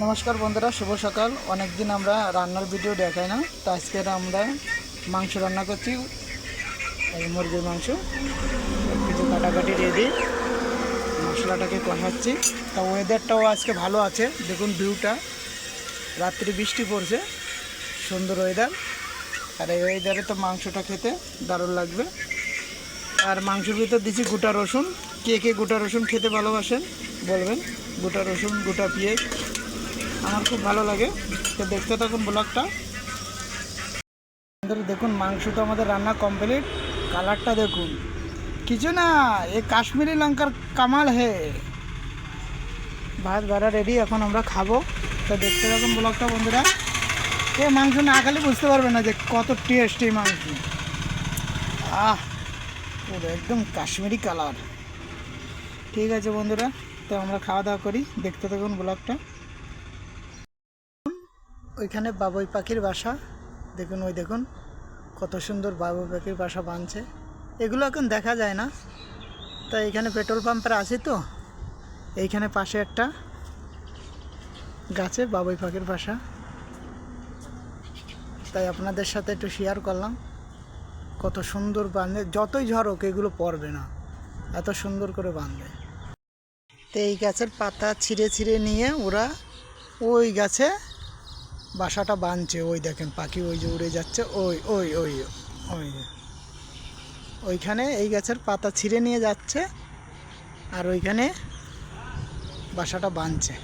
নমস্কার বন্ধুরা, শুভ সকাল। অনেক দিন আমরা রান্নার ভিডিও দেখাই না, তো আজকে আমরা মাংস রান্না করছি। এই মুরগির মাংস কিছু কাটাকাটি রেডি, মশলাটাকে কষাচ্ছি। তা ওয়েদারটাও আজকে ভালো আছে, দেখুন ভিউটা। রাত্রি বৃষ্টি পড়ছে, সুন্দর ওয়েদার। আর এই ওয়েদারে তো মাংসটা খেতে দারুণ লাগবে। আর মাংসের ভিতর দিচ্ছি গোটা রসুন। কে কে গোটা রসুন খেতে ভালোবাসেন বলবেন। গোটা রসুন, গোটা পেঁয়াজ আমার খুব ভালো লাগে। তো দেখতে থাকুন ব্লগটা। দেখুন মাংস তো আমাদের রান্না কমপ্লিট। কালারটা দেখুন, কিছু না, এ কাশ্মীরি লঙ্কার কামাল হে। ভাত বাড়া রেডি, এখন আমরা খাবো। তো দেখতে থাকুন ব্লগটা বন্ধুরা। এ মাংস না খেলে বুঝতে পারবে না যে কত টেস্ট এই মাংস। পুরো একদম কাশ্মীরি কালার। ঠিক আছে বন্ধুরা, তো আমরা খাওয়া দাওয়া করি, দেখতে থাকুন ব্লগটা। ওইখানে বাবুই পাখির বাসা দেখুন, ওই দেখুন কত সুন্দর বাবুই পাখির বাসা বানছে। এগুলো এখন দেখা যায় না। তাই এখানে পেট্রোল পাম্পের আছে, তো এইখানে পাশে একটা গাছে বাবুই পাখির বাসা, তাই আপনাদের সাথে একটু শেয়ার করলাম। কত সুন্দর বাঁধে, যতই ঝড় এগুলো পড়বে না, এত সুন্দর করে বাঁধে। তো এই গাছের পাতা ছিঁড়ে ছিঁড়ে নিয়ে ওরা ওই গাছে বাসাটা বাঁধছে। ওই দেখেন পাখি ওই যে উড়ে যাচ্ছে, ওই ওই ওই ওই ওইখানে এই গাছের পাতা ছিঁড়ে নিয়ে যাচ্ছে আর ওইখানে বাসাটা বাঁধছে।